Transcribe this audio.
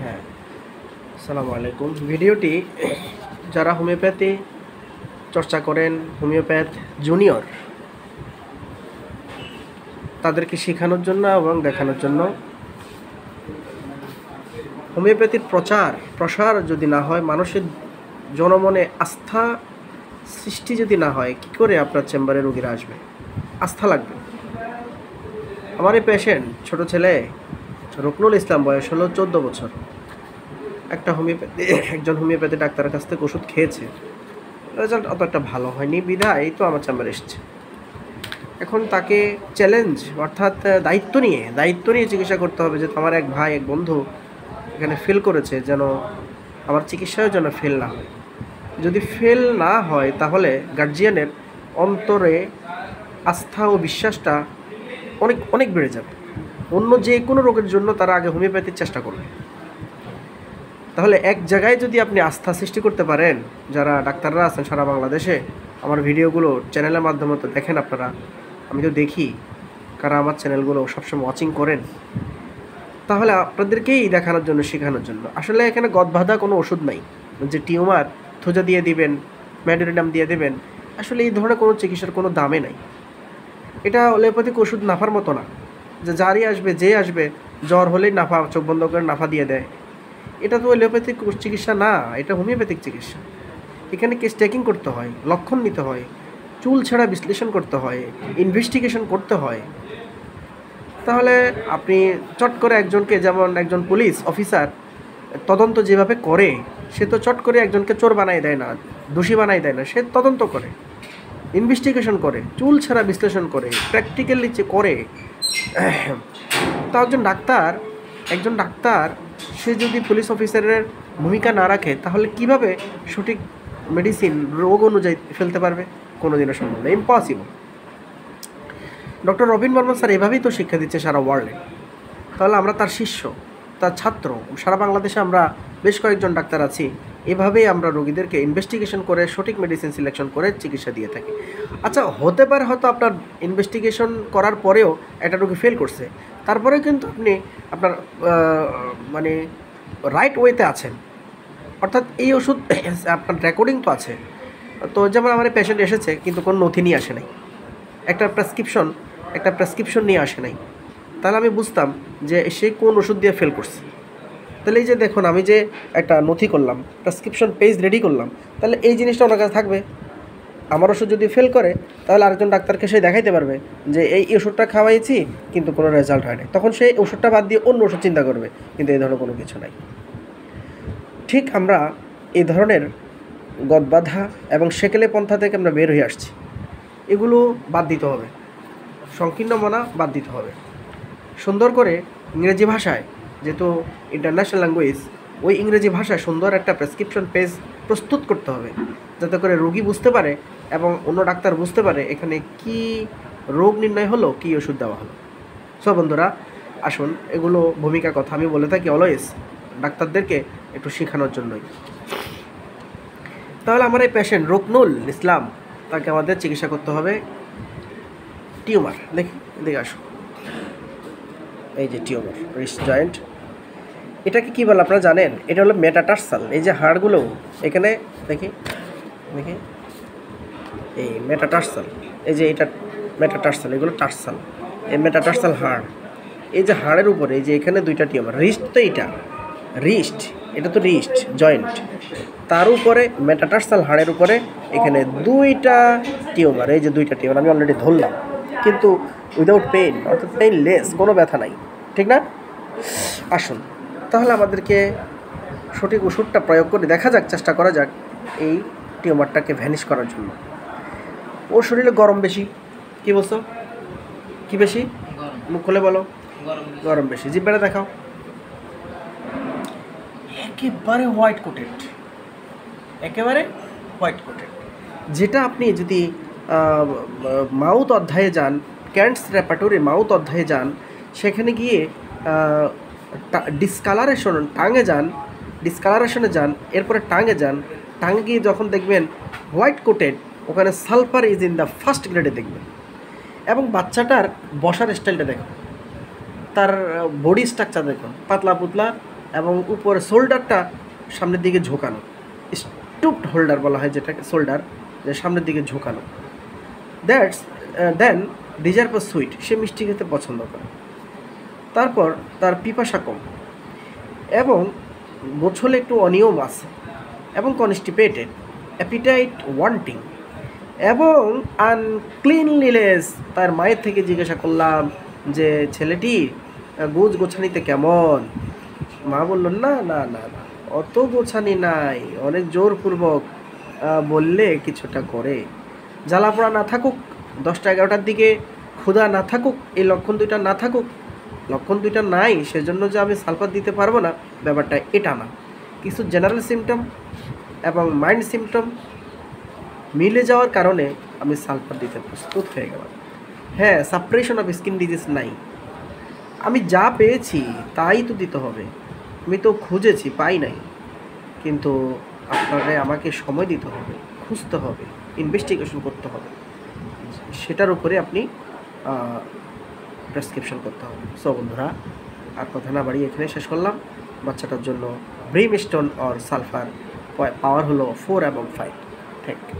হ্যাঁ, আসসালামু আলাইকুম। ভিডিওটি যারা হোমিওপ্যাথি চর্চা করেন, হোমিওপ্যাথ জুনিয়র, তাদেরকে শেখানোর জন্য এবং দেখানোর জন্য। হোমিওপ্যাথির প্রসার যদি না হয়, মানুষের জনমনে আস্থা সৃষ্টি যদি না হয়, কি করে আপনার চেম্বারে রোগীরা আসবে? আস্থা লাগবে। আমার এই পেশেন্ট, ছোট ছেলে রুকনুল ইসলাম, বয়স হলো 14 বছর। একজন হোমিওপ্যাথি ডাক্তারের কাছ থেকে ওষুধ খেয়েছে, রেজাল্ট অত একটা ভালো হয়নি, বিধায় তো আমার চেম্বারে এসছে। এখন তাকে চ্যালেঞ্জ, অর্থাৎ দায়িত্ব নিয়ে চিকিৎসা করতে হবে, যে আমার এক ভাই, এক বন্ধু এখানে ফেল করেছে, যেন আমার চিকিৎসাও যেন ফেল না হয়। যদি ফেল না হয়, তাহলে গার্জিয়ানের অন্তরে আস্থা ও বিশ্বাসটা অনেক অনেক বেড়ে যাবে। অন্য যে কোনো রোগের জন্য তারা আগে হোমিওপ্যাথির চেষ্টা করবে। তাহলে এক জায়গায় যদি আপনি আস্থা সৃষ্টি করতে পারেন, যারা ডাক্তাররা আছেন সারা বাংলাদেশে, আমার ভিডিওগুলো চ্যানেলের মাধ্যমে তো দেখেন আপনারা, আমি তো দেখি কারা আমার চ্যানেলগুলো সবসময় ওয়াচিং করেন, তাহলে আপনাদেরকেই দেখানোর জন্য, শেখানোর জন্য। আসলে এখানে গদবাঁধা কোনো ওষুধ নাই যে টিউমার থোজা দিয়ে দিবেন, ম্যাডোরিনাম দিয়ে দেবেন। আসলে এই ধরনের কোনো চিকিৎসার কোনো দামে নাই। এটা অ্যালোপ্যাথিক ওষুধ নাফার মতো না, যে যারই আসবে, যে আসবে জ্বর হলেই নাফা, চোখ বন্ধ করে নাফা দিয়ে দেয়। এটা তো অ্যালোপ্যাথিক চিকিৎসা না, এটা হোমিওপ্যাথিক চিকিৎসা। এখানে কেস টেকিং করতে হয়, লক্ষণ নিতে হয়, চুল ছেঁড়া বিশ্লেষণ করতে হয়, ইনভেস্টিগেশন করতে হয়। তাহলে আপনি চট করে একজনকে, যেমন একজন পুলিশ অফিসার তদন্ত যেভাবে করে, সে তো চট করে একজনকে চোর বানাই দেয় না, দোষী বানাই দেয় না। সে তদন্ত করে, ইনভেস্টিগেশন করে, চুল ছাড়া বিশ্লেষণ করে, প্র্যাকটিক্যালি করে। তা একজন ডাক্তার সে যদি পুলিশ অফিসারের ভূমিকা না রাখে, তাহলে কিভাবে সঠিক মেডিসিন রোগ অনুযায়ী ফেলতে পারবে? কোনোদিনও সম্ভব না, impossible. Doctor Robin Barman sir এভাবেই তো শিক্ষা দিচ্ছে সারা ওয়ার্ল্ডে। তাহলে আমরা তার শিষ্য, তার ছাত্র। সারা বাংলাদেশে আমরা বেশ কয়েকজন ডাক্তার আছি, এভাবেই আমরা রোগীদেরকে ইনভেস্টিগেশন করে সঠিক মেডিসিন সিলেকশন করে চিকিৎসা দিয়ে থাকি। আচ্ছা, হতে পারে হয়তো আপনার ইনভেস্টিগেশন করার পরেও একটা রোগী ফেল করছে, তারপরেও কিন্তু আপনি আপনার মানে রাইট ওয়েতে আছেন। অর্থাৎ এই ওষুধ আপনার রেকর্ডিং তো আছে। তো যেমন আমার পেশেন্ট এসেছে, কিন্তু কোনো নথি নিয়ে আসে নাই, একটা প্রেসক্রিপশন নিয়ে আসে নাই। তাহলে আমি বুঝতাম যে সে কোন ওষুধ দিয়ে ফেল করছে। তাহলে এই যে দেখুন, আমি যে একটা নথি করলাম, প্রেসক্রিপশন পেজ রেডি করলাম, তাহলে এই জিনিসটা ওনার কাছে থাকবে। আমার ওষুধ যদি ফেল করে, তাহলে আরেকজন ডাক্তারকে সে দেখাইতে পারবে যে এই ওষুধটা খাওয়াইছি কিন্তু কোনো রেজাল্ট হয়নি। তখন সেই ওষুধটা বাদ দিয়ে অন্য ওষুধ চিন্তা করবে, কিন্তু এই ধরনের কোনো কিছু নাই। ঠিক আমরা এই ধরনের গদবাধা এবং সেকেলে পন্থা থেকে আমরা বের হয়ে আসছি। এগুলো বাদ দিতে হবে, সংকীর্ণ মনা বাদ দিতে হবে। সুন্দর করে ইংরেজি ভাষায়, যেহেতু ইন্টারন্যাশনাল ল্যাঙ্গুয়েজ, ওই ইংরেজি ভাষায় সুন্দর একটা প্রেসক্রিপশন পেজ প্রস্তুত করতে হবে, যাতে করে রোগী বুঝতে পারে এবং অন্য ডাক্তার বুঝতে পারে এখানে কি রোগ নির্ণয় হলো, কি ওষুধ দেওয়া হলো। সো বন্ধুরা, আসুন, এগুলো ভূমিকা কথা আমি বলে থাকি অলওয়েজ ডাক্তারদেরকে একটু শেখানোর জন্যই। তাহলে আমার এই পেশেন্ট রুকনুল ইসলাম, তাকে আমাদের চিকিৎসা করতে হবে টিউমার। দেখে আসুন, এই যে টিউমার, রিস্ট জয়েন্ট। এটাকে কী বলে আপনারা জানেন? এটা হলো মেটাটার্সাল। এই যে হাড়গুলো এখানে দেখি এই মেটাটার্সাল, এই যে এটা মেটাটার্সাল, এগুলো টার্সাল, এই মেটাটার্সাল হাড়। এই যে হাড়ের উপরে এই যে এখানে দুইটা টিউমার, রিস্ট তো এটা তো রিস্ট জয়েন্ট, তার উপরে মেটাটার্সাল হাড়ের উপরে এখানে দুইটা টিউমার। এই যে দুইটা টিউমার আমি অলরেডি ধরলাম, কিন্তু উইদাউট পেইন, অর্থাৎ পেইনলেস, কোনো ব্যথা নাই, ঠিক না? আসুন, তাহলে আমাদেরকে সঠিক ওষুধটা প্রয়োগ করে দেখা যাক, চেষ্টা করা যাক এই টিউমারটাকে ভ্যানিশ করার জন্য। ওর শরীরে গরম বেশি। কি বলছো? কি বেশি? মুখ খুলে বলো। গরম বেশি। জিহ্বাটা দেখাও। একেবারে হোয়াইট কোটেড, যেটা আপনি যদি মাউথ অধ্যায়ে যান, ক্যান্টস রেপার্টরি মাউথ অধ্যায়ে যান, সেখানে গিয়ে ডিসকালারেশনে যান, এরপরে টাঙে গিয়ে যখন দেখবেন হোয়াইট কোটেড, ওখানে sulphur is in the first গ্রেডে দেখবেন। এবং বাচ্চাটার বসার স্টাইলটা দেখুন, তার বডি স্ট্রাকচার দেখুন, পাতলা পুতলা, এবং উপরে শোল্ডারটা সামনের দিকে ঝোঁকানো, স্টুপড হোল্ডার বলা হয় যেটাকে, শোল্ডার যে সামনের দিকে ঝোঁকানো। That's then desire for sweet, সে মিষ্টি খেতে পছন্দ করে। তারপর তার পিপাসা কম এবং গোছলে একটু অনিয়ম আছে এবং কনস্টিপেটেড, অ্যাপিটাইট ওয়ান্টিং এবং আনক্লিনলিনেস। তার মায়ের থেকে জিজ্ঞাসা করলাম যে ছেলেটি গোছ গোছানিতে কেমন? মা বলল না না না না, অত গোছানি নাই, অনেক জোরপূর্বক বললে কিছুটা করে। জ্বালাপোড়া না থাকুক, 10টা-11টার দিকে ক্ষুধা না থাকুক, এই লক্ষণ দুইটা না থাকুক, লক্ষণ দুইটা নাই সেজন্য যে আমি সালফার দিতে পারবো না, ব্যাপারটা এটা না। কিছু জেনারেল সিমটম এবং মাইন্ড সিমটম মিলে যাওয়ার কারণে আমি সালফার দিতে প্রস্তুত হয়ে গেলাম। হ্যাঁ, সাপ্রেশন অফ স্কিন ডিজিজ নাই, আমি যা পেয়েছি তাই তো দিতে হবে। আমি তো খুঁজেছি, পাই নাই, কিন্তু আপনাকে আমাকে সময় দিতে হবে, খুঁজতে হবে, ইনভেস্টিগেশন করতে হবে, সেটার উপরে আপনি প্রেসক্রিপশন করতে হবে। সো বন্ধুরা, আর কথা না বাড়িয়ে এখানে শেষ করলাম। বাচ্চাটার জন্য ব্রিমস্টোন অর সালফার পাওয়ার হলো 4 এবং 5। Thank you.